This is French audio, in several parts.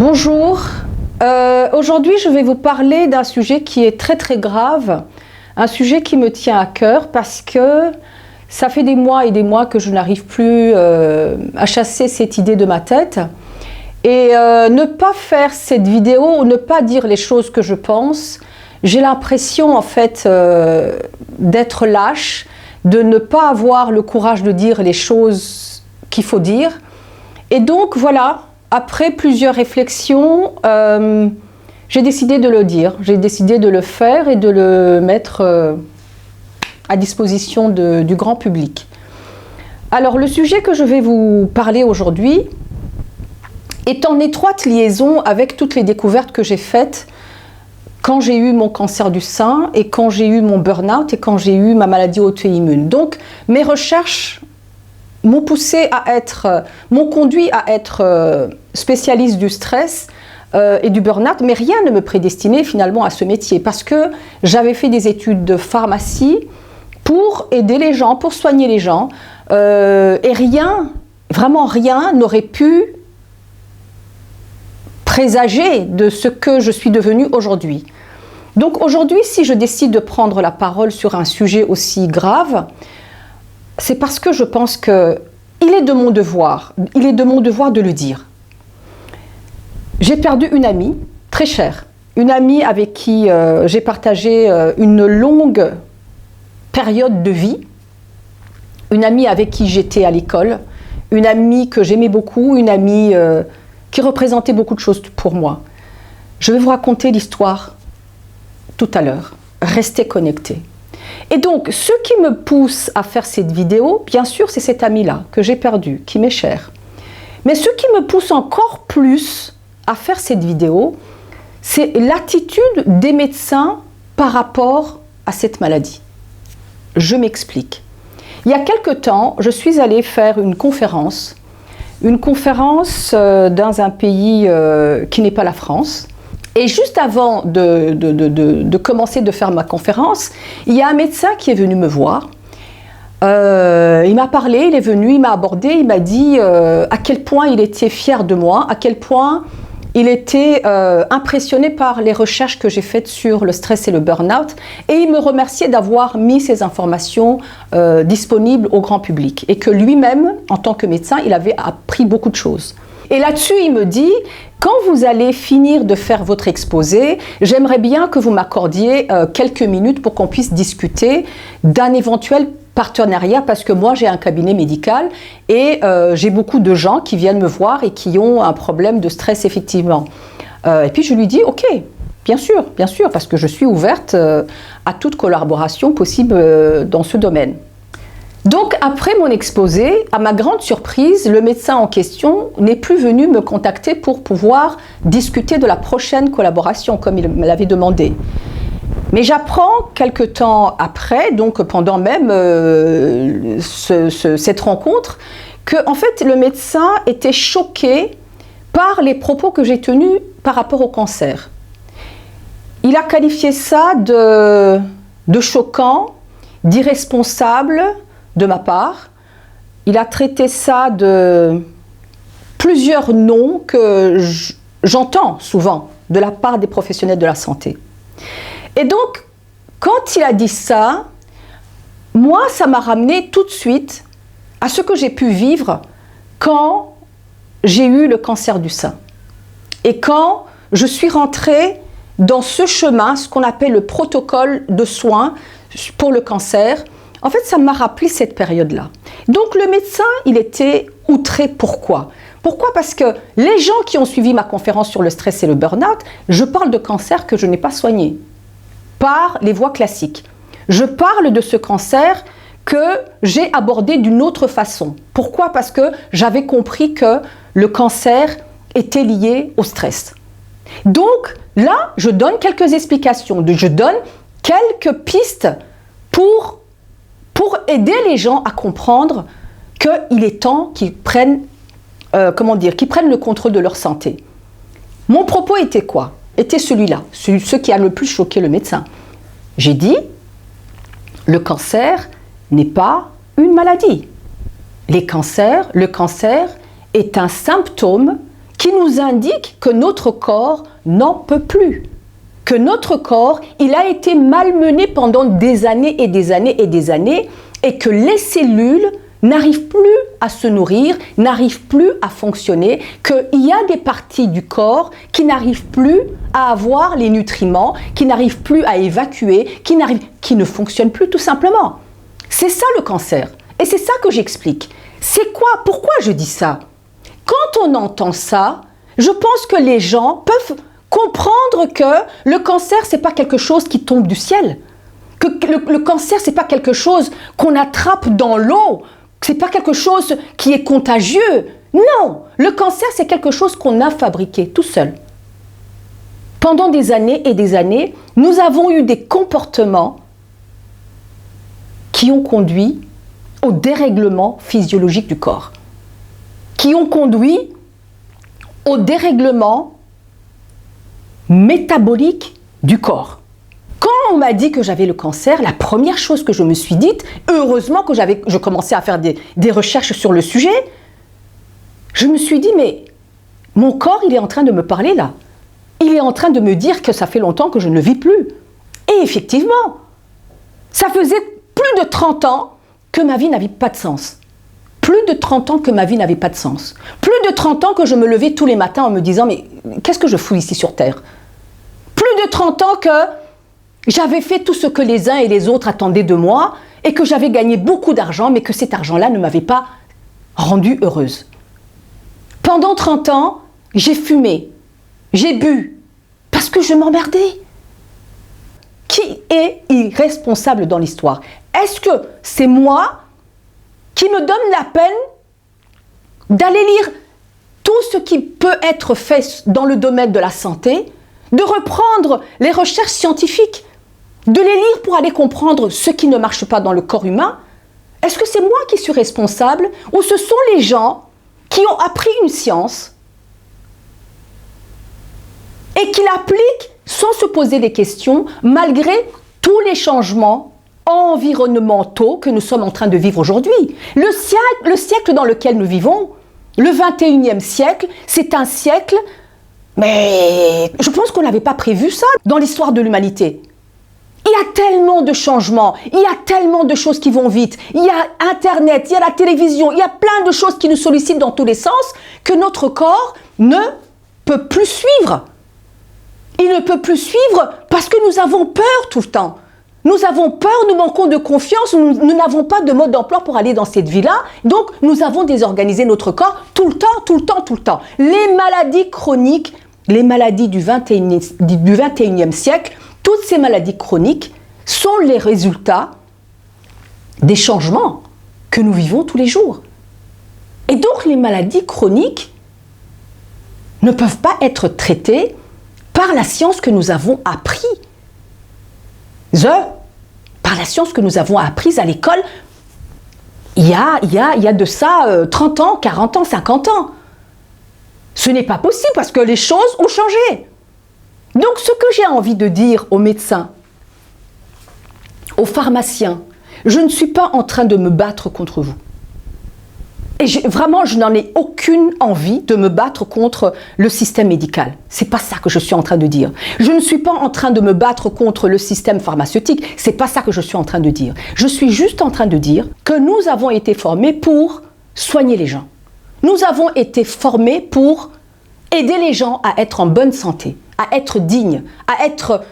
Bonjour, aujourd'hui je vais vous parler d'un sujet qui est très grave, un sujet qui me tient à cœur parce que ça fait des mois et des mois que je n'arrive plus à chasser cette idée de ma tête. Et ne pas faire cette vidéo ou ne pas dire les choses que je pense, j'ai l'impression en fait d'être lâche, de ne pas avoir le courage de dire les choses qu'il faut dire. Et donc voilà, après plusieurs réflexions, j'ai décidé de le dire, j'ai décidé de le faire et de le mettre à disposition du grand public. Alors le sujet que je vais vous parler aujourd'hui est en étroite liaison avec toutes les découvertes que j'ai faites quand j'ai eu mon cancer du sein et quand j'ai eu mon burn-out et quand j'ai eu ma maladie auto-immune. Donc mes recherches m'ont conduit à être spécialiste du stress et du burn-out, mais rien ne me prédestinait finalement à ce métier parce que j'avais fait des études de pharmacie pour aider les gens, pour soigner les gens, et rien, vraiment rien n'aurait pu présager de ce que je suis devenue aujourd'hui. Donc aujourd'hui, si je décide de prendre la parole sur un sujet aussi grave, c'est parce que je pense qu'il est de mon devoir de le dire. J'ai perdu une amie très chère, une amie avec qui j'ai partagé une longue période de vie, une amie avec qui j'étais à l'école, une amie que j'aimais beaucoup, une amie qui représentait beaucoup de choses pour moi. Je vais vous raconter l'histoire tout à l'heure. Restez connectés. Et donc, ce qui me pousse à faire cette vidéo, bien sûr, c'est cette amie-là que j'ai perdue, qui m'est chère. Mais ce qui me pousse encore plus à faire cette vidéo, c'est l'attitude des médecins par rapport à cette maladie. Je m'explique. Il y a quelque temps, je suis allée faire une conférence dans un pays qui n'est pas la France. Et juste avant de commencer de faire ma conférence, il y a un médecin qui est venu me voir. Il m'a parlé, il est venu, il m'a abordé, il m'a dit à quel point il était fier de moi, à quel point il était impressionné par les recherches que j'ai faites sur le stress et le burn-out. Et il me remerciait d'avoir mis ces informations disponibles au grand public. Et que lui-même, en tant que médecin, il avait appris beaucoup de choses. Et là-dessus, il me dit, quand vous allez finir de faire votre exposé, j'aimerais bien que vous m'accordiez quelques minutes pour qu'on puisse discuter d'un éventuel partenariat, parce que moi j'ai un cabinet médical et j'ai beaucoup de gens qui viennent me voir et qui ont un problème de stress effectivement. Et puis je lui dis ok, bien sûr, parce que je suis ouverte à toute collaboration possible dans ce domaine. Donc après mon exposé, à ma grande surprise, le médecin en question n'est plus venu me contacter pour pouvoir discuter de la prochaine collaboration comme il me l'avait demandé. Mais j'apprends quelque temps après, donc pendant même cette rencontre, que en fait le médecin était choqué par les propos que j'ai tenus par rapport au cancer. Il a qualifié ça de choquant, d'irresponsable de ma part. Il a traité ça de plusieurs noms que j'entends souvent de la part des professionnels de la santé. Et donc, quand il a dit ça, moi, ça m'a ramené tout de suite à ce que j'ai pu vivre quand j'ai eu le cancer du sein. Et quand je suis rentrée dans ce chemin, ce qu'on appelle le protocole de soins pour le cancer, en fait, ça m'a rappelé cette période-là. Donc, le médecin, il était outré. Pourquoi ? Pourquoi ? Parce que les gens qui ont suivi ma conférence sur le stress et le burn-out, je parle de cancer que je n'ai pas soigné par les voies classiques. Je parle de ce cancer que j'ai abordé d'une autre façon. Pourquoi ? Parce que j'avais compris que le cancer était lié au stress. Donc là, je donne quelques explications, je donne quelques pistes pour aider les gens à comprendre qu'il est temps qu'ils prennent, qu'ils prennent le contrôle de leur santé. Mon propos était quoi ? Était celui-là, ce qui a le plus choqué le médecin. J'ai dit, le cancer n'est pas une maladie. Le cancer est un symptôme qui nous indique que notre corps n'en peut plus. Que notre corps, il a été malmené pendant des années et des années et des années, et que les cellules n'arrivent plus à se nourrir, n'arrivent plus à fonctionner, qu'il y a des parties du corps qui n'arrivent plus à avoir les nutriments, qui n'arrivent plus à évacuer, qui ne fonctionnent plus tout simplement. C'est ça le cancer. Et c'est ça que j'explique. C'est quoi? Pourquoi je dis ça? Quand on entend ça, je pense que les gens peuvent comprendre que le cancer, c'est pas quelque chose qui tombe du ciel. Que le cancer, c'est pas quelque chose qu'on attrape dans l'eau. C'est pas quelque chose qui est contagieux. Non, le cancer, c'est quelque chose qu'on a fabriqué tout seul. Pendant des années et des années, nous avons eu des comportements qui ont conduit au dérèglement physiologique du corps, qui ont conduit au dérèglement métabolique du corps. Quand on m'a dit que j'avais le cancer, la première chose que je me suis dite, heureusement que je commençais à faire des recherches sur le sujet, je me suis dit, mais mon corps, il est en train de me parler là. Il est en train de me dire que ça fait longtemps que je ne vis plus. Et effectivement, ça faisait plus de 30 ans que ma vie n'avait pas de sens. Plus de 30 ans que ma vie n'avait pas de sens. Plus de 30 ans que je me levais tous les matins en me disant, mais qu'est-ce que je fous ici sur Terre? Plus de 30 ans que j'avais fait tout ce que les uns et les autres attendaient de moi et que j'avais gagné beaucoup d'argent, mais que cet argent-là ne m'avait pas rendue heureuse. Pendant 30 ans, j'ai fumé, j'ai bu, parce que je m'emmerdais. Qui est irresponsable dans l'histoire? Est-ce que c'est moi qui me donne la peine d'aller lire tout ce qui peut être fait dans le domaine de la santé, de reprendre les recherches scientifiques, de les lire pour aller comprendre ce qui ne marche pas dans le corps humain? Est-ce que c'est moi qui suis responsable ou ce sont les gens qui ont appris une science et qui l'appliquent sans se poser des questions malgré tous les changements environnementaux que nous sommes en train de vivre aujourd'hui? Le siècle dans lequel nous vivons, le 21e siècle, c'est un siècle, mais je pense qu'on n'avait pas prévu ça dans l'histoire de l'humanité. Il y a tellement de changements, il y a tellement de choses qui vont vite, il y a Internet, il y a la télévision, il y a plein de choses qui nous sollicitent dans tous les sens que notre corps ne peut plus suivre. Il ne peut plus suivre parce que nous avons peur tout le temps. Nous avons peur, nous manquons de confiance, nous n'avons pas de mode d'emploi pour aller dans cette vie-là. Donc, nous avons désorganisé notre corps tout le temps, tout le temps, tout le temps. Les maladies chroniques, les maladies du 21e siècle, toutes ces maladies chroniques sont les résultats des changements que nous vivons tous les jours. Et donc, les maladies chroniques ne peuvent pas être traitées par la science que nous avons appris. Par la science que nous avons apprise à l'école, il y a de ça 30 ans, 40 ans, 50 ans. Ce n'est pas possible parce que les choses ont changé. Donc ce que j'ai envie de dire aux médecins, aux pharmaciens, je ne suis pas en train de me battre contre vous. Et vraiment, je n'en ai aucune envie de me battre contre le système médical. C'est pas ça que je suis en train de dire. Je ne suis pas en train de me battre contre le système pharmaceutique. C'est pas ça que je suis en train de dire. Je suis juste en train de dire que nous avons été formés pour soigner les gens. Nous avons été formés pour aider les gens à être en bonne santé, à être dignes, à être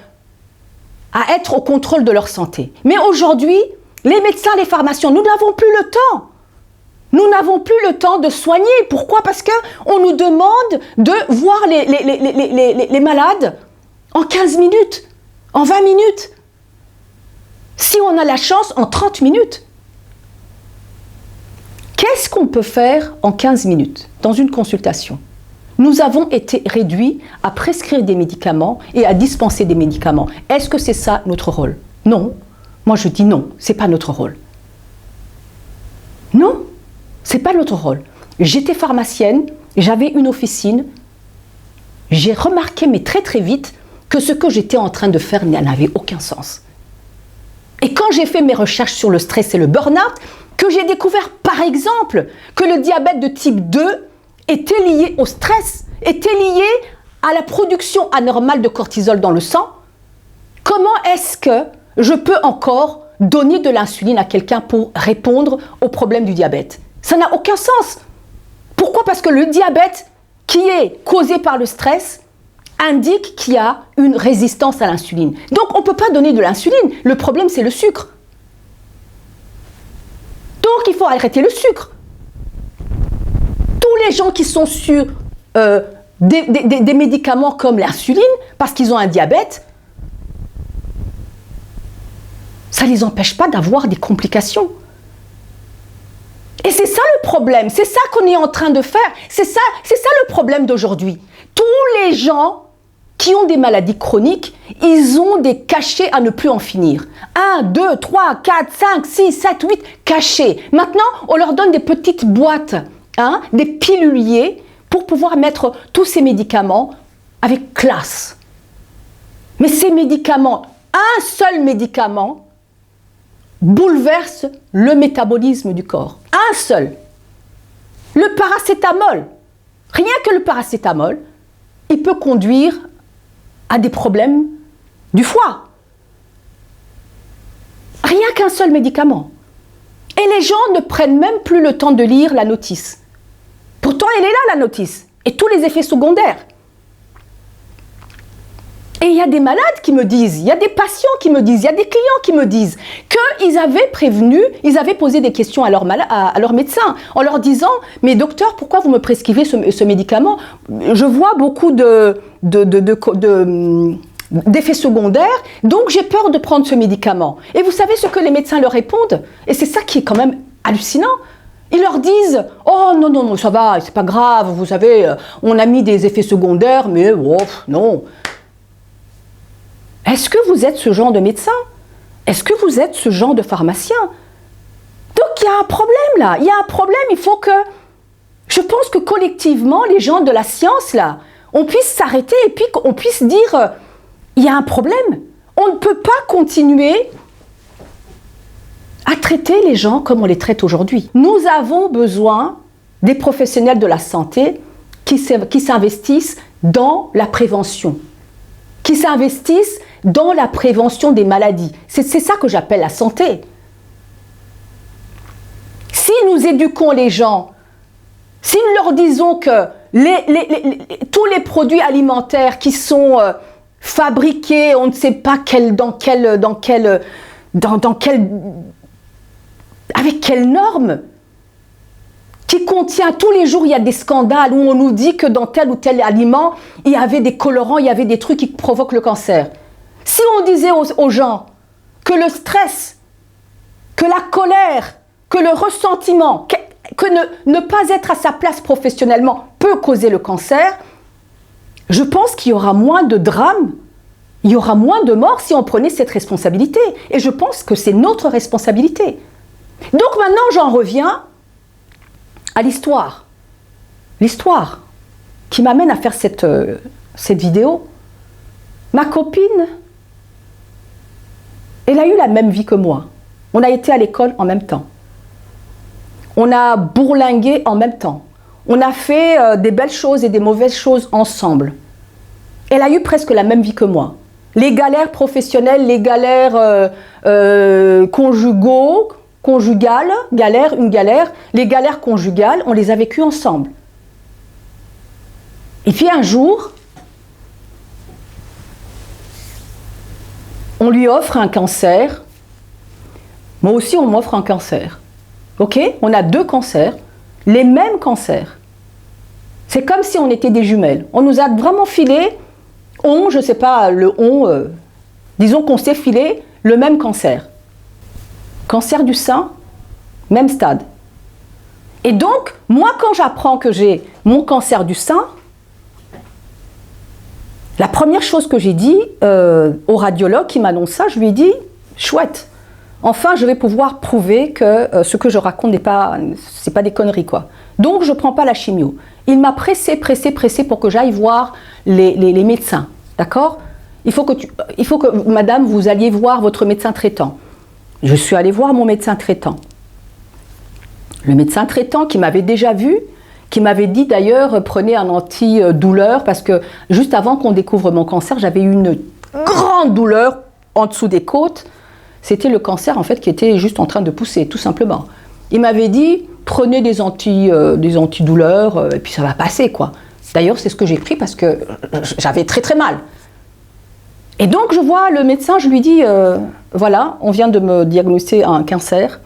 au contrôle de leur santé. Mais aujourd'hui, les médecins, les pharmaciens, nous n'avons plus le temps. Nous n'avons plus le temps de soigner. Pourquoi? Parce qu'on nous demande de voir les malades en 15 minutes, en 20 minutes. Si on a la chance, en 30 minutes. Qu'est-ce qu'on peut faire en 15 minutes dans une consultation? Nous avons été réduits à prescrire des médicaments et à dispenser des médicaments. Est-ce que c'est ça notre rôle? Non. Moi je dis non, c'est pas notre rôle. Non. C'est pas notre rôle. J'étais pharmacienne, j'avais une officine. J'ai remarqué, mais très très vite, que ce que j'étais en train de faire n'avait aucun sens. Et quand j'ai fait mes recherches sur le stress et le burn-out, que j'ai découvert par exemple que le diabète de type 2 était lié au stress était lié à la production anormale de cortisol dans le sang, comment est-ce que je peux encore donner de l'insuline à quelqu'un pour répondre au problème du diabète? Ça n'a aucun sens. Pourquoi? Parce que le diabète qui est causé par le stress indique qu'il y a une résistance à l'insuline. Donc on ne peut pas donner de l'insuline. Le problème, c'est le sucre. Donc il faut arrêter le sucre. Tous les gens qui sont sur des médicaments comme l'insuline, parce qu'ils ont un diabète, ça ne les empêche pas d'avoir des complications. Et c'est ça le problème, c'est ça qu'on est en train de faire, c'est ça le problème d'aujourd'hui. Tous les gens qui ont des maladies chroniques, ils ont des cachets à ne plus en finir. 1, 2, 3, 4, 5, 6, 7, 8 cachets. Maintenant, on leur donne des petites boîtes, des piluliers, pour pouvoir mettre tous ces médicaments avec classe. Mais ces médicaments, un seul médicament, bouleverse le métabolisme du corps. Un seul. Le paracétamol. Rien que le paracétamol, il peut conduire à des problèmes du foie. Rien qu'un seul médicament. Et les gens ne prennent même plus le temps de lire la notice. Pourtant, elle est là, la notice. Et tous les effets secondaires. Et il y a des malades qui me disent, il y a des patients qui me disent, il y a des clients qui me disent qu'ils avaient prévenu, ils avaient posé des questions à leur médecin en leur disant « Mais docteur, pourquoi vous me prescrivez ce médicament? Je vois beaucoup d'effets secondaires, donc j'ai peur de prendre ce médicament. » Et vous savez ce que les médecins leur répondent? Et c'est ça qui est quand même hallucinant. Ils leur disent « Oh non, non, non, ça va, c'est pas grave, vous savez, on a mis des effets secondaires, mais oh, non. » Est-ce que vous êtes ce genre de médecin? Est-ce que vous êtes ce genre de pharmacien? Donc il y a un problème là, il y a un problème, il faut que... Je pense que collectivement, les gens de la science là, on puisse s'arrêter et puis qu'on puisse dire il y a un problème. On ne peut pas continuer à traiter les gens comme on les traite aujourd'hui. Nous avons besoin des professionnels de la santé qui s'investissent dans la prévention, qui s'investissent dans la prévention des maladies. C'est ça que j'appelle la santé. Si nous éduquons les gens, si nous leur disons que tous les produits alimentaires qui sont fabriqués, on ne sait pas avec quelles normes, qui contient, tous les jours il y a des scandales où on nous dit que dans tel ou tel aliment, il y avait des colorants, il y avait des trucs qui provoquent le cancer. Si on disait aux gens que le stress, que la colère, que le ressentiment, que ne pas être à sa place professionnellement peut causer le cancer, je pense qu'il y aura moins de drames, il y aura moins de morts si on prenait cette responsabilité. Et je pense que c'est notre responsabilité. Donc maintenant, j'en reviens à l'histoire. L'histoire qui m'amène à faire cette vidéo. Ma copine, elle a eu la même vie que moi. On a été à l'école en même temps. On a bourlingué en même temps. On a fait des belles choses et des mauvaises choses ensemble. Elle a eu presque la même vie que moi. Les galères professionnelles, les galères conjugales, les galères conjugales, on les a vécues ensemble. Et puis un jour, on lui offre un cancer. Moi aussi, on m'offre un cancer. Ok? On a 2 cancers, les mêmes cancers. C'est comme si on était des jumelles. On nous a vraiment filé, je ne sais pas, disons qu'on s'est filé le même cancer. Cancer du sein, même stade. Et donc, moi, quand j'apprends que j'ai mon cancer du sein, la première chose que j'ai dit au radiologue qui m'annonce ça, je lui ai dit, chouette, enfin je vais pouvoir prouver que ce que je raconte c'est pas des conneries quoi. Donc je prends pas la chimio. Il m'a pressé pour que j'aille voir les médecins, d'accord? Il faut que madame, vous alliez voir votre médecin traitant. Je suis allée voir mon médecin traitant. Le médecin traitant qui m'avait déjà vu, qui m'avait dit d'ailleurs prenez un antidouleur parce que juste avant qu'on découvre mon cancer, j'avais eu une grande douleur en dessous des côtes. C'était le cancer en fait qui était juste en train de pousser, tout simplement. Il m'avait dit prenez des antidouleurs et puis ça va passer quoi. D'ailleurs c'est ce que j'ai pris parce que j'avais très très mal. Et donc je vois le médecin, je lui dis voilà, on vient de me diagnostiquer un cancer.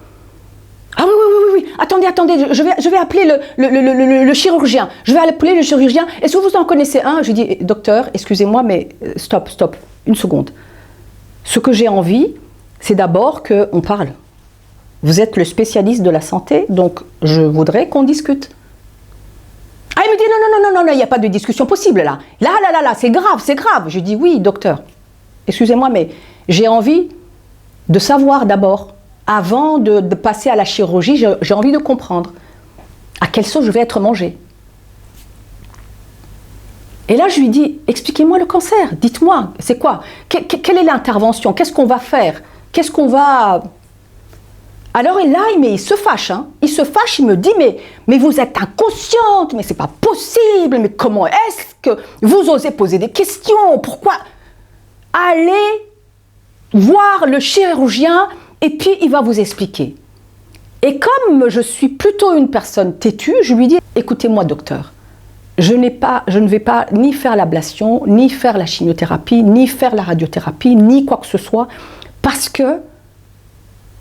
Ah oui, attendez, je vais appeler le chirurgien. Je vais appeler le chirurgien. Est-ce que vous en connaissez un? Je dis, docteur, excusez-moi, mais stop, une seconde. Ce que j'ai envie, c'est d'abord qu'on parle. Vous êtes le spécialiste de la santé, donc je voudrais qu'on discute. Ah, il me dit, non, il n'y a pas de discussion possible là. Là, c'est grave. Je dis, oui, docteur, excusez-moi, mais j'ai envie de savoir d'abord. Avant de passer à la chirurgie, j'ai envie de comprendre à quelle sauce je vais être mangée. Et là, je lui dis, expliquez-moi le cancer, dites-moi, c'est quoi? Quelle est l'intervention? Qu'est-ce qu'on va faire? Qu'est-ce qu'on va... Alors là, il se fâche, hein. Il se fâche, il me dit, mais vous êtes inconsciente, mais c'est pas possible, mais comment est-ce que vous osez poser des questions? Pourquoi? Allez voir le chirurgien et puis il va vous expliquer. Et comme je suis plutôt une personne têtue, je lui dis, écoutez-moi docteur, je ne vais pas ni faire l'ablation, ni faire la chimiothérapie, ni faire la radiothérapie, ni quoi que ce soit, parce que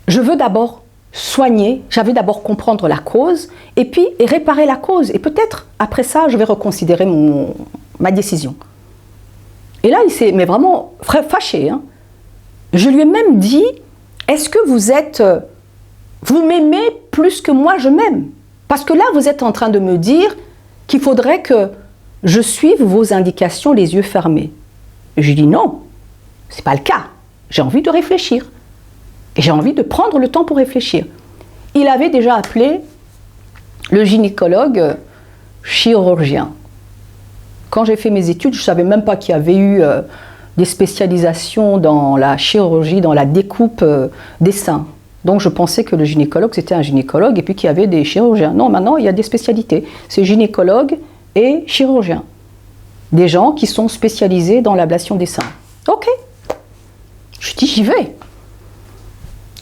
je veux d'abord soigner, j'avais d'abord comprendre la cause, et puis réparer la cause. Et peut-être, après ça, je vais reconsidérer ma décision. Et là, il s'est vraiment fâché. Hein. Je lui ai même dit, est-ce que vous m'aimez plus que moi je m'aime? Parce que là, vous êtes en train de me dire qu'il faudrait que je suive vos indications les yeux fermés. Je lui dis non, c'est pas le cas. J'ai envie de réfléchir. Et j'ai envie de prendre le temps pour réfléchir. Il avait déjà appelé le gynécologue chirurgien. Quand j'ai fait mes études, je ne savais même pas qu'il y avait eu des spécialisations dans la chirurgie, dans la découpe des seins. Donc je pensais que le gynécologue, c'était un gynécologue et puis qu'il y avait des chirurgiens. Non, maintenant, il y a des spécialités. C'est gynécologue et chirurgien. Des gens qui sont spécialisés dans l'ablation des seins. Ok. Je dis, j'y vais.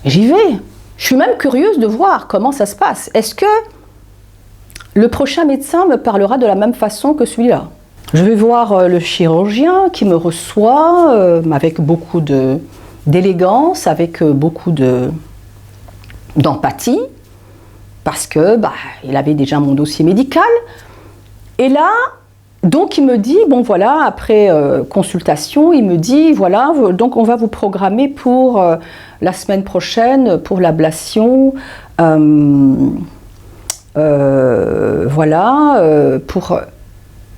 J'y vais. Je suis même curieuse de voir comment ça se passe. Est-ce que le prochain médecin me parlera de la même façon que celui-là? Je vais voir le chirurgien qui me reçoit avec beaucoup d'élégance, avec beaucoup d'empathie, parce que il avait déjà mon dossier médical. Et là, donc il me dit, bon voilà, après consultation, il me dit, voilà, donc on va vous programmer pour la semaine prochaine, pour l'ablation, voilà, pour...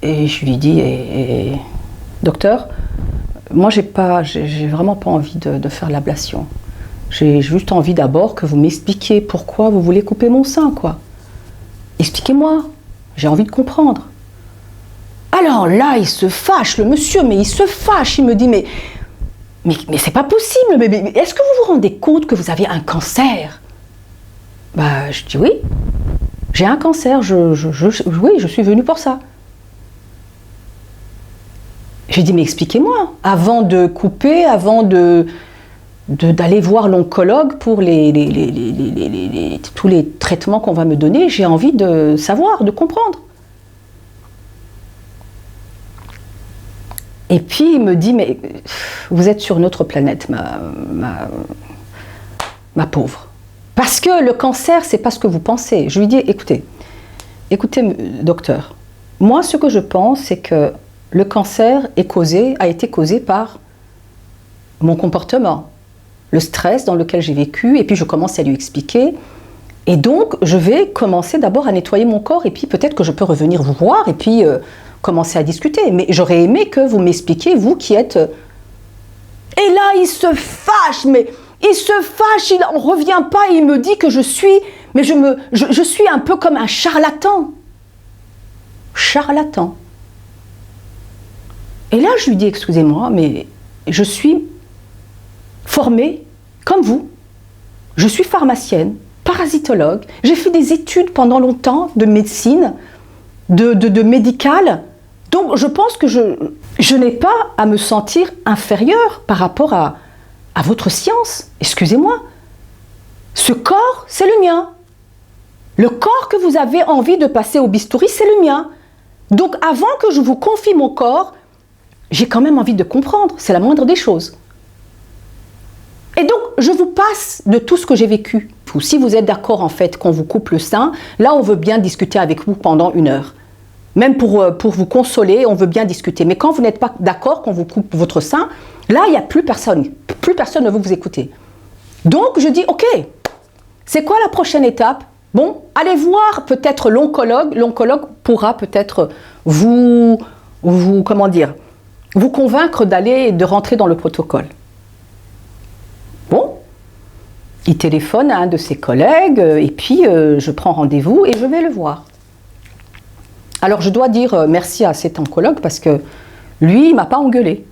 Et je lui dis, docteur, moi j'ai vraiment pas envie de faire l'ablation. J'ai juste envie d'abord que vous m'expliquiez pourquoi vous voulez couper mon sein, quoi. Expliquez-moi, j'ai envie de comprendre. Alors là, il se fâche, le monsieur, mais il se fâche, il me dit, mais c'est pas possible, mais est-ce que vous vous rendez compte que vous avez un cancer? Je dis oui, j'ai un cancer, oui, je suis venue pour ça. Je lui dis, mais expliquez-moi, avant de couper, avant d'aller voir l'oncologue pour tous les traitements qu'on va me donner, j'ai envie de savoir, de comprendre. Et puis il me dit, mais vous êtes sur une autre planète, ma pauvre. Parce que le cancer, c'est pas ce que vous pensez. Je lui dis, écoutez, docteur, moi ce que je pense, c'est que le cancer a été causé par mon comportement, le stress dans lequel j'ai vécu, et puis je commence à lui expliquer. Et donc, je vais commencer d'abord à nettoyer mon corps, et puis peut-être que je peux revenir vous voir, et puis commencer à discuter. Mais j'aurais aimé que vous m'expliquiez, vous qui êtes... Et là, il se fâche, il n'en revient pas, et il me dit que je suis un peu comme un charlatan. Charlatan. Et là, je lui dis, excusez-moi, mais je suis formée comme vous. Je suis pharmacienne, parasitologue. J'ai fait des études pendant longtemps de médecine. de médical. Donc je pense que je n'ai pas à me sentir inférieure par rapport à votre science. Excusez-moi. Ce corps, c'est le mien. Le corps que vous avez envie de passer au bistouri, c'est le mien. Donc avant que je vous confie mon corps, j'ai quand même envie de comprendre. C'est la moindre des choses. Et donc, je vous passe de tout ce que j'ai vécu. Si vous êtes d'accord en fait qu'on vous coupe le sein, là on veut bien discuter avec vous pendant 1 heure. Même pour vous consoler, on veut bien discuter. Mais quand vous n'êtes pas d'accord qu'on vous coupe votre sein, là il n'y a plus personne. Plus personne ne veut vous écouter. Donc je dis, ok, c'est quoi la prochaine étape? Bon, allez voir peut-être l'oncologue. L'oncologue pourra peut-être vous convaincre de rentrer dans le protocole. Bon, il téléphone à un de ses collègues et puis je prends rendez-vous et je vais le voir. Alors je dois dire merci à cet oncologue parce que lui, il ne m'a pas engueulé.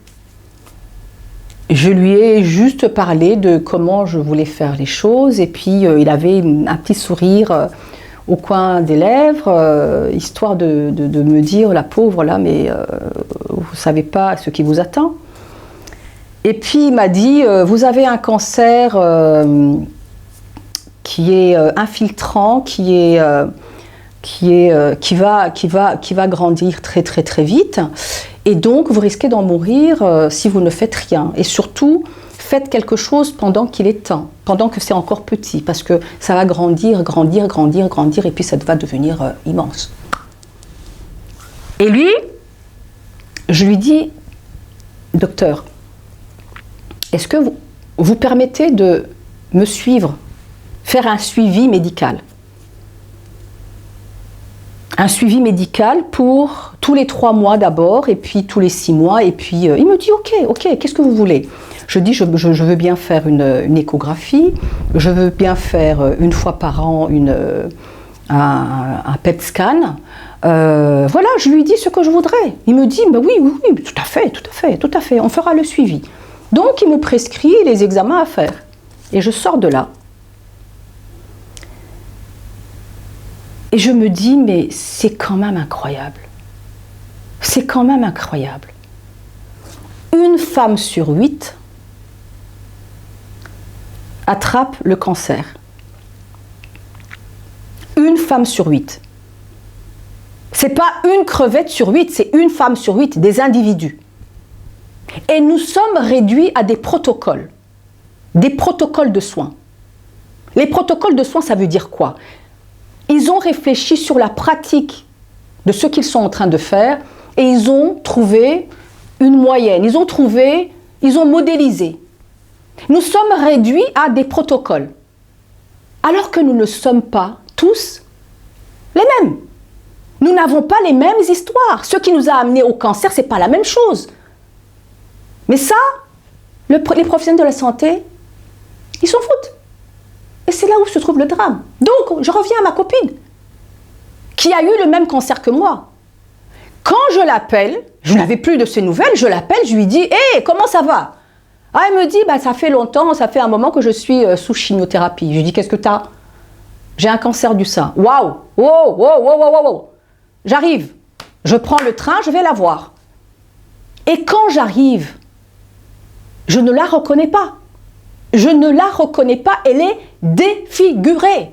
Je lui ai juste parlé de comment je voulais faire les choses et puis il avait un petit sourire au coin des lèvres, histoire de me dire, la pauvre là, mais vous ne savez pas ce qui vous attend. Et puis il m'a dit, vous avez un cancer qui est infiltrant, qui va grandir très très très vite. Et donc vous risquez d'en mourir si vous ne faites rien. Et surtout, faites quelque chose pendant qu'il est temps, pendant que c'est encore petit, parce que ça va grandir, grandir, grandir, grandir, et puis ça va devenir immense. Et lui, je lui dis, docteur, est-ce que vous permettez de me suivre, faire un suivi médical? Un suivi médical pour tous les 3 mois d'abord, et puis tous les 6 mois, et puis il me dit ok, qu'est-ce que vous voulez? Je dis je veux bien faire une échographie, je veux bien faire 1 fois par an un PET scan. Voilà, je lui dis ce que je voudrais. Il me dit oui, tout à fait, on fera le suivi. Donc il me prescrit les examens à faire. Et je sors de là. Et je me dis, mais c'est quand même incroyable. C'est quand même incroyable. 1 femme sur 8 attrape le cancer. 1 femme sur 8. C'est pas 1 crevette sur 8, c'est 1 femme sur 8, des individus. Et nous sommes réduits à des protocoles de soins. Les protocoles de soins, ça veut dire quoi? Ils ont réfléchi sur la pratique de ce qu'ils sont en train de faire et ils ont trouvé une moyenne, ils ont modélisé. Nous sommes réduits à des protocoles, alors que nous ne sommes pas tous les mêmes. Nous n'avons pas les mêmes histoires. Ce qui nous a amenés au cancer, ce n'est pas la même chose. Mais ça, les professionnels de la santé, ils s'en foutent. Et c'est là où se trouve le drame. Donc, je reviens à ma copine, qui a eu le même cancer que moi. Quand je l'appelle, je n'avais plus de ses nouvelles, je l'appelle, je lui dis « Hé, comment ça va ?» Ah, elle me dit « Ça fait longtemps, ça fait un moment que je suis sous chimiothérapie. » Je lui dis « Qu'est-ce que tu as ?»« J'ai un cancer du sein. » Waouh, wow. J'arrive, je prends le train, je vais la voir. Et quand j'arrive, je ne la reconnais pas. Je ne la reconnais pas, elle est défigurée.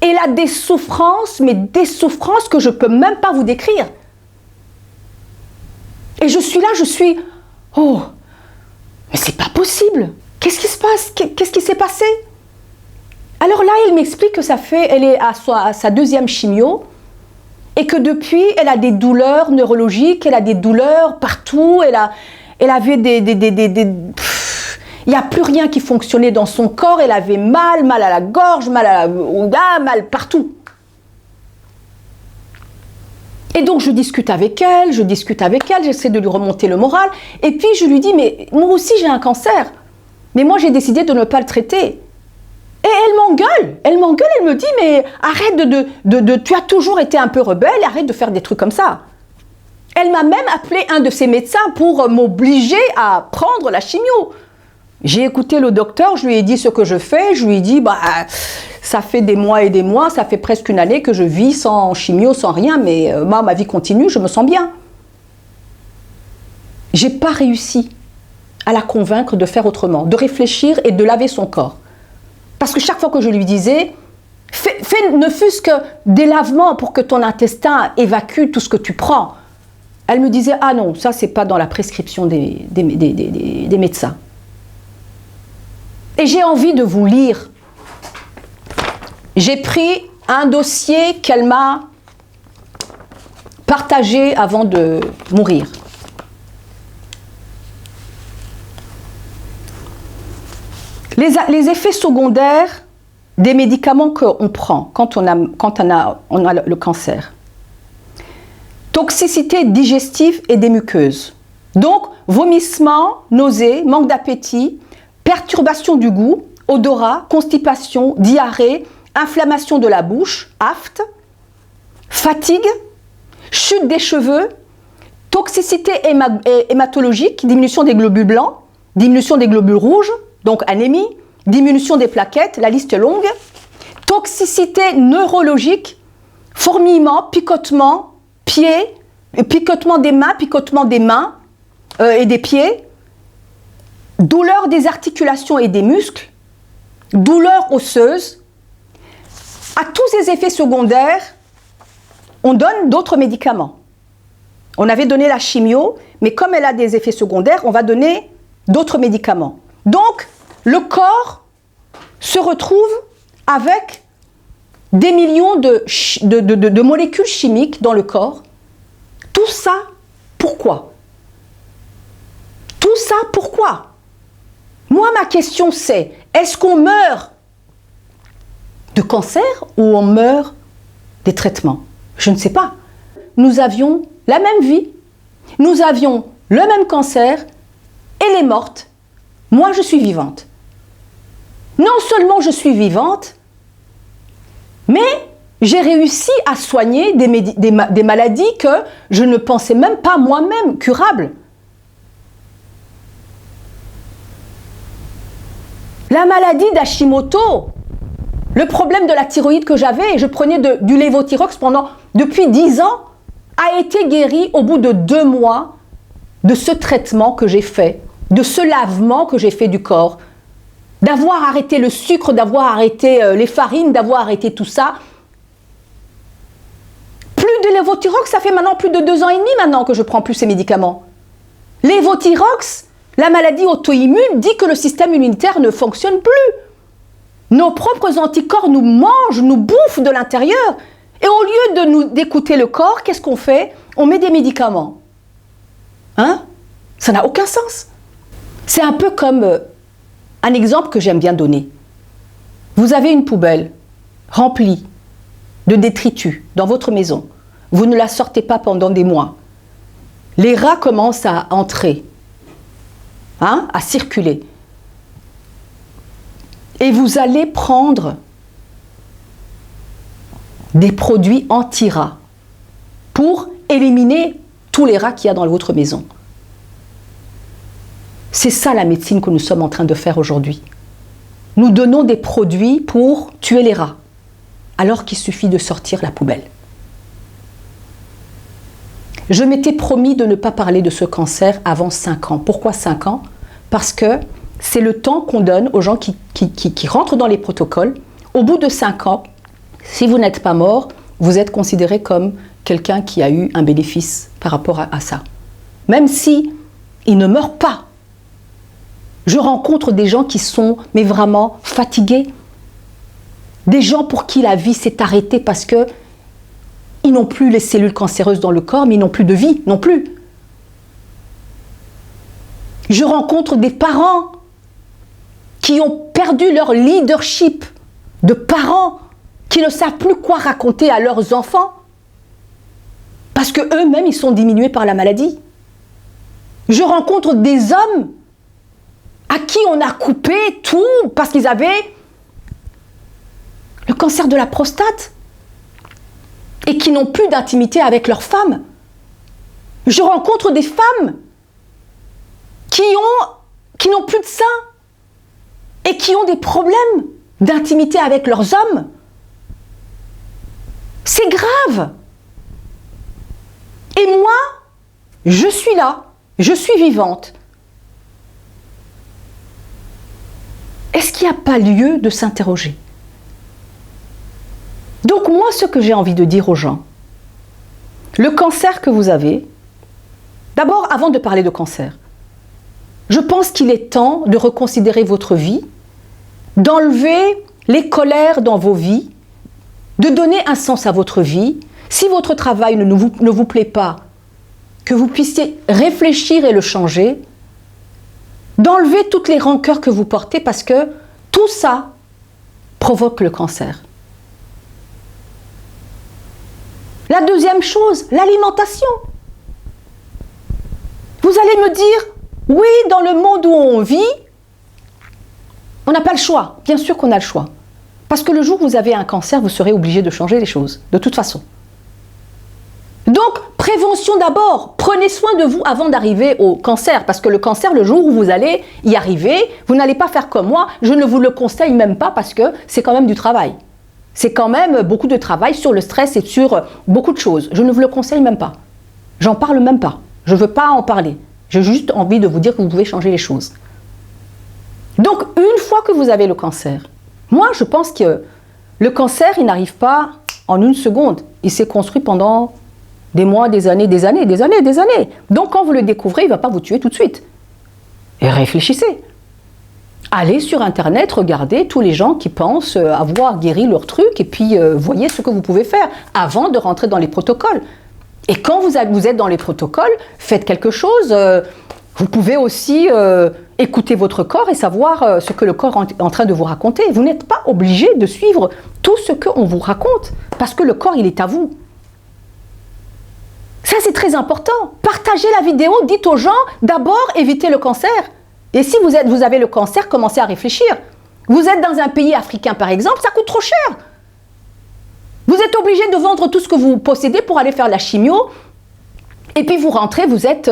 Elle a des souffrances, mais des souffrances que je ne peux même pas vous décrire. Et je suis là, oh, mais c'est pas possible. Qu'est-ce qui se passe? Qu'est-ce qui s'est passé? Alors là, elle m'explique que elle est à sa 2e chimio et que depuis, elle a des douleurs neurologiques, elle a des douleurs partout, elle avait il n'y a plus rien qui fonctionnait dans son corps, elle avait mal à la gorge, mal partout. Et donc je discute avec elle, j'essaie de lui remonter le moral, et puis je lui dis, mais moi aussi j'ai un cancer, mais moi j'ai décidé de ne pas le traiter. Et elle m'engueule, elle me dit, mais arrête tu as toujours été un peu rebelle, arrête de faire des trucs comme ça. Elle m'a même appelé un de ses médecins pour m'obliger à prendre la chimio. J'ai écouté le docteur, je lui ai dit ce que je fais, je lui ai dit, bah, ça fait des mois et des mois, ça fait presque une année que je vis sans chimio, sans rien, mais moi, ma vie continue, je me sens bien. J'ai pas réussi à la convaincre de faire autrement, de réfléchir et de laver son corps. Parce que chaque fois que je lui disais, fais ne fût-ce que des lavements pour que ton intestin évacue tout ce que tu prends, elle me disait, ah non, ça c'est pas dans la prescription des médecins. Et j'ai envie de vous lire. J'ai pris un dossier qu'elle m'a partagé avant de mourir. Les effets secondaires des médicaments qu'on prend quand on a le cancer. Toxicité digestive et des muqueuses. Donc, vomissements, nausées, manque d'appétit, perturbation du goût, odorat, constipation, diarrhée, inflammation de la bouche, aphte, fatigue, chute des cheveux, toxicité hématologique, diminution des globules blancs, diminution des globules rouges, donc anémie, diminution des plaquettes, la liste est longue, toxicité neurologique, fourmillement, picotement, picotement des mains et des pieds, douleur des articulations et des muscles, douleur osseuse. À tous ces effets secondaires, on donne d'autres médicaments. On avait donné la chimio, mais comme elle a des effets secondaires, on va donner d'autres médicaments. Donc, le corps se retrouve avec des millions de molécules chimiques dans le corps. Tout ça, pourquoi? Tout ça, pourquoi? Moi, ma question c'est, est-ce qu'on meurt de cancer ou on meurt des traitements? Je ne sais pas. Nous avions la même vie, nous avions le même cancer, elle est morte, moi je suis vivante. Non seulement je suis vivante, mais j'ai réussi à soigner des maladies que je ne pensais même pas moi-même curables. La maladie d'Hashimoto, le problème de la thyroïde que j'avais, je prenais du lévothyrox depuis 10 ans, a été guéri au bout de 2 mois de ce traitement que j'ai fait, de ce lavement que j'ai fait du corps, d'avoir arrêté le sucre, d'avoir arrêté les farines, d'avoir arrêté tout ça. Plus de lévothyrox, ça fait maintenant plus de 2 ans et demi maintenant que je prends plus ces médicaments. Lévothyrox, la maladie auto-immune dit que le système immunitaire ne fonctionne plus. Nos propres anticorps nous mangent, nous bouffent de l'intérieur. Et au lieu d'écouter le corps, qu'est-ce qu'on fait? On met des médicaments. Hein? Ça n'a aucun sens. C'est un peu comme un exemple que j'aime bien donner. Vous avez une poubelle remplie de détritus dans votre maison. Vous ne la sortez pas pendant des mois. Les rats commencent à entrer, à circuler. Et vous allez prendre des produits anti-rats pour éliminer tous les rats qu'il y a dans votre maison. C'est ça la médecine que nous sommes en train de faire aujourd'hui. Nous donnons des produits pour tuer les rats, alors qu'il suffit de sortir la poubelle. Je m'étais promis de ne pas parler de ce cancer avant 5 ans. Pourquoi 5 ans? Parce que c'est le temps qu'on donne aux gens qui rentrent dans les protocoles. Au bout de 5 ans, si vous n'êtes pas mort, vous êtes considéré comme quelqu'un qui a eu un bénéfice par rapport à ça. Même si il ne meurt pas. Je rencontre des gens qui sont mais vraiment fatigués. Des gens pour qui la vie s'est arrêtée parce que ils n'ont plus les cellules cancéreuses dans le corps, mais ils n'ont plus de vie non plus. Je rencontre des parents qui ont perdu leur leadership de parents qui ne savent plus quoi raconter à leurs enfants parce qu'eux-mêmes, ils sont diminués par la maladie. Je rencontre des hommes à qui on a coupé tout parce qu'ils avaient le cancer de la prostate et qui n'ont plus d'intimité avec leurs femmes. Je rencontre des femmes qui n'ont plus de seins et qui ont des problèmes d'intimité avec leurs hommes. C'est grave. Et moi, je suis là, je suis vivante. Est-ce qu'il n'y a pas lieu de s'interroger? Donc moi, ce que j'ai envie de dire aux gens, le cancer que vous avez, d'abord, avant de parler de cancer, je pense qu'il est temps de reconsidérer votre vie, d'enlever les colères dans vos vies, de donner un sens à votre vie. Si votre travail ne vous plaît pas, que vous puissiez réfléchir et le changer, d'enlever toutes les rancœurs que vous portez parce que tout ça provoque le cancer. La deuxième chose, l'alimentation. Vous allez me dire, oui, dans le monde où on vit, on n'a pas le choix. Bien sûr qu'on a le choix. Parce que le jour où vous avez un cancer, vous serez obligé de changer les choses, de toute façon. Donc, prévention d'abord. Prenez soin de vous avant d'arriver au cancer. Parce que le cancer, le jour où vous allez y arriver, vous n'allez pas faire comme moi. Je ne vous le conseille même pas parce que c'est quand même du travail. C'est quand même beaucoup de travail sur le stress et sur beaucoup de choses. Je ne vous le conseille même pas. J'en parle même pas. Je ne veux pas en parler. J'ai juste envie de vous dire que vous pouvez changer les choses. Donc, une fois que vous avez le cancer, moi, je pense que le cancer, il n'arrive pas en une seconde. Il s'est construit pendant des mois, des années, des années, des années, des années. Donc, quand vous le découvrez, il ne va pas vous tuer tout de suite. Et réfléchissez. Allez sur Internet, regardez tous les gens qui pensent avoir guéri leur truc et puis voyez ce que vous pouvez faire avant de rentrer dans les protocoles. Et quand vous êtes dans les protocoles, faites quelque chose. Vous pouvez aussi écouter votre corps et savoir ce que le corps est en train de vous raconter. Vous n'êtes pas obligé de suivre tout ce qu'on vous raconte parce que le corps, il est à vous. Ça, c'est très important. Partagez la vidéo, dites aux gens, d'abord, évitez le cancer. Et si vous avez le cancer, commencez à réfléchir. Vous êtes dans un pays africain, par exemple, ça coûte trop cher. Vous êtes obligé de vendre tout ce que vous possédez pour aller faire la chimio. Et puis vous rentrez, vous êtes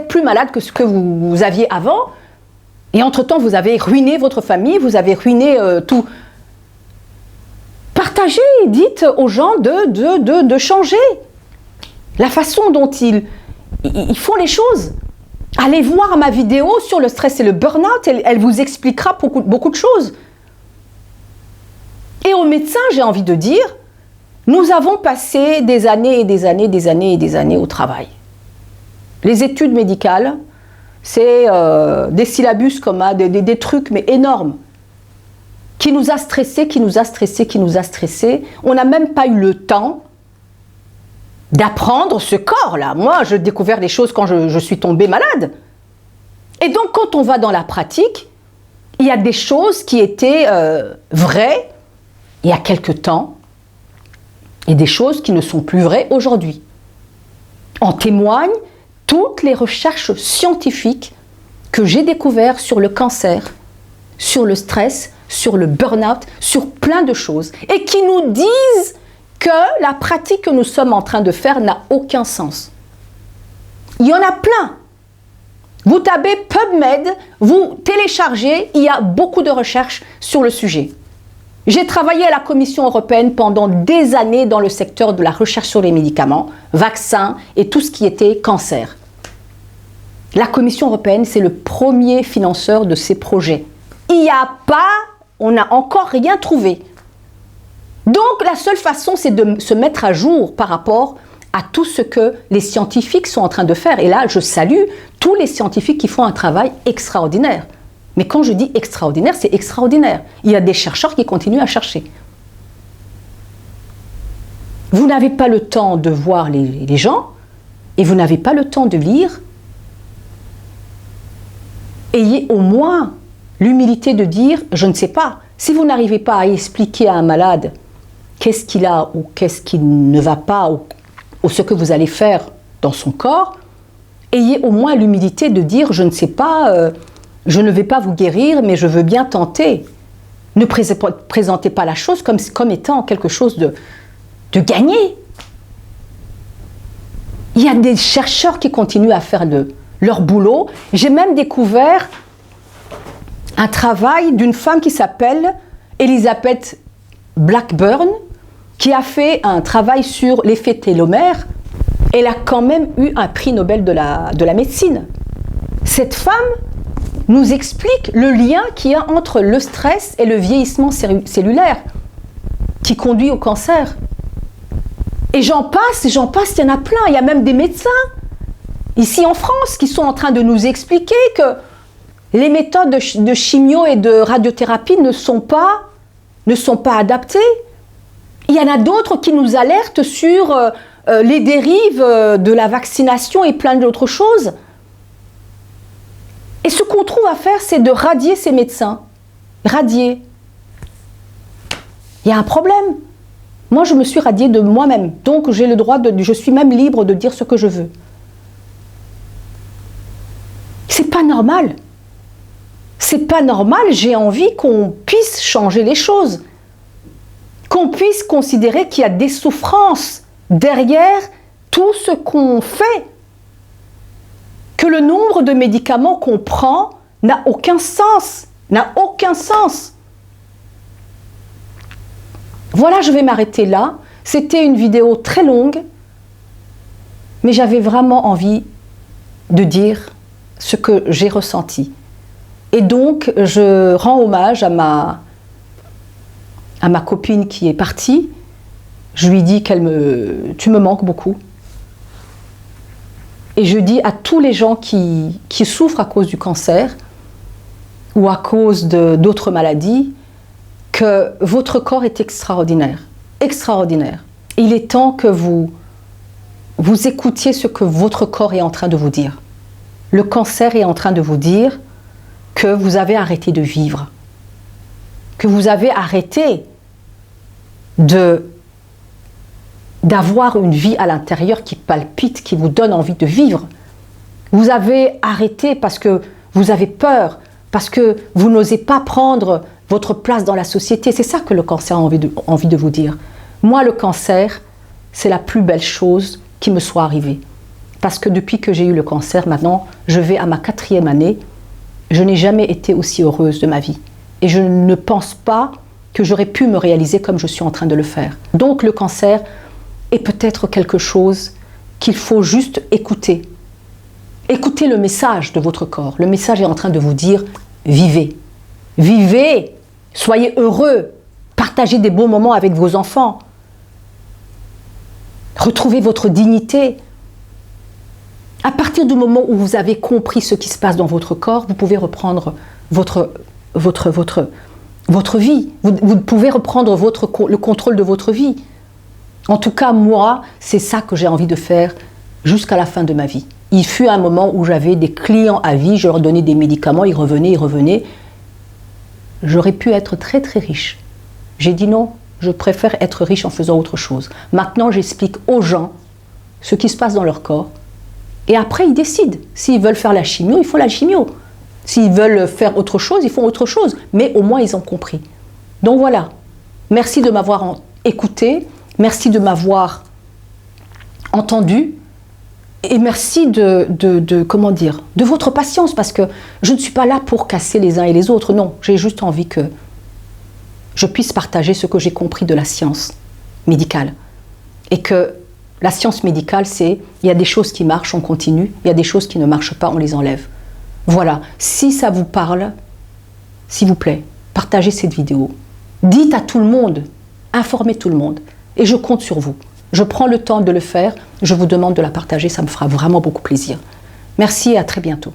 plus malade que ce que vous aviez avant. Et entre-temps, vous avez ruiné votre famille, vous avez ruiné tout. Partagez, dites aux gens de changer la façon dont ils font les choses. Allez voir ma vidéo sur le stress et le burn-out, elle vous expliquera beaucoup de choses. Et aux médecins, j'ai envie de dire, nous avons passé des années et des années, des années et des années au travail. Les études médicales, c'est des syllabus comme des trucs mais énormes, qui nous a stressés, qui nous a stressés, qui nous a stressés. On n'a même pas eu le temps d'apprendre ce corps-là. Moi, j'ai découvert des choses quand je suis tombée malade. Et donc, quand on va dans la pratique, il y a des choses qui étaient vraies il y a quelque temps et des choses qui ne sont plus vraies aujourd'hui. En témoignent toutes les recherches scientifiques que j'ai découvertes sur le cancer, sur le stress, sur le burn-out, sur plein de choses, et qui nous disent que la pratique que nous sommes en train de faire n'a aucun sens. Il y en a plein. Vous tapez PubMed, vous téléchargez, il y a beaucoup de recherches sur le sujet. J'ai travaillé à la Commission européenne pendant des années dans le secteur de la recherche sur les médicaments, vaccins et tout ce qui était cancer. La Commission européenne, c'est le premier financeur de ces projets. On n'a encore rien trouvé. Donc, la seule façon, c'est de se mettre à jour par rapport à tout ce que les scientifiques sont en train de faire. Et là, je salue tous les scientifiques qui font un travail extraordinaire. Mais quand je dis extraordinaire, c'est extraordinaire. Il y a des chercheurs qui continuent à chercher. Vous n'avez pas le temps de voir les gens et vous n'avez pas le temps de lire. Ayez au moins l'humilité de dire « je ne sais pas ». Si vous n'arrivez pas à expliquer à un malade qu'est-ce qu'il a ou qu'est-ce qui ne va pas ou ce que vous allez faire dans son corps, ayez au moins l'humilité de dire « je ne sais pas, je ne vais pas vous guérir, mais je veux bien tenter ». Ne présentez pas la chose comme étant quelque chose de gagné. Il y a des chercheurs qui continuent à faire leur boulot. J'ai même découvert un travail d'une femme qui s'appelle Elizabeth Blackburn, qui a fait un travail sur l'effet télomère. Elle a quand même eu un prix Nobel de la médecine. Cette femme nous explique le lien qu'il y a entre le stress et le vieillissement cellulaire qui conduit au cancer. Et j'en passe, il y en a plein. Il y a même des médecins ici en France qui sont en train de nous expliquer que les méthodes de chimio et de radiothérapie ne sont pas adaptées. Il y en a d'autres qui nous alertent sur les dérives de la vaccination et plein d'autres choses. Et ce qu'on trouve à faire, c'est de radier ces médecins. Radier. Il y a un problème. Moi, je me suis radiée de moi-même. Donc, j'ai le droit je suis même libre de dire ce que je veux. C'est pas normal. C'est pas normal. J'ai envie qu'on puisse changer les choses. Qu'on puisse considérer qu'il y a des souffrances derrière tout ce qu'on fait. Que le nombre de médicaments qu'on prend n'a aucun sens. N'a aucun sens. Voilà, je vais m'arrêter là. C'était une vidéo très longue, mais j'avais vraiment envie de dire ce que j'ai ressenti. Et donc, je rends hommage à ma copine qui est partie. Je lui dis tu me manques beaucoup. Et je dis à tous les gens qui souffrent à cause du cancer ou à cause d'autres maladies que votre corps est extraordinaire. Extraordinaire. Il est temps que vous écoutiez ce que votre corps est en train de vous dire. Le cancer est en train de vous dire que vous avez arrêté de vivre. Que vous avez arrêté d'avoir une vie à l'intérieur qui palpite, qui vous donne envie de vivre. Vous avez arrêté parce que vous avez peur, parce que vous n'osez pas prendre votre place dans la société. C'est ça que le cancer a envie de vous dire. Moi, le cancer, c'est la plus belle chose qui me soit arrivée. Parce que depuis que j'ai eu le cancer, maintenant, je vais à ma 4e année. Je n'ai jamais été aussi heureuse de ma vie. Et je ne pense pas que j'aurais pu me réaliser comme je suis en train de le faire. Donc, le cancer est peut-être quelque chose qu'il faut juste écouter. Écoutez le message de votre corps. Le message est en train de vous dire « Vivez ». Vivez, soyez heureux, partagez des bons moments avec vos enfants. Retrouvez votre dignité. À partir du moment où vous avez compris ce qui se passe dans votre corps, vous pouvez reprendre votre vie. Vous pouvez reprendre le contrôle de votre vie. En tout cas, moi, c'est ça que j'ai envie de faire jusqu'à la fin de ma vie. Il fut un moment où j'avais des clients à vie, je leur donnais des médicaments, ils revenaient. J'aurais pu être très très riche. J'ai dit non, je préfère être riche en faisant autre chose. Maintenant, j'explique aux gens ce qui se passe dans leur corps. Et après, ils décident. S'ils veulent faire la chimio, ils font la chimio. S'ils veulent faire autre chose, ils font autre chose. Mais au moins, ils ont compris. Donc voilà. Merci de m'avoir écouté. Merci de m'avoir entendu. Et merci de votre patience, parce que je ne suis pas là pour casser les uns et les autres. Non, j'ai juste envie que je puisse partager ce que j'ai compris de la science médicale. Et que la science médicale, il y a des choses qui marchent, on continue. Il y a des choses qui ne marchent pas, on les enlève. Voilà. Si ça vous parle, s'il vous plaît, partagez cette vidéo. Dites à tout le monde, informez tout le monde. Et je compte sur vous. Je prends le temps de le faire. Je vous demande de la partager. Ça me fera vraiment beaucoup plaisir. Merci et à très bientôt.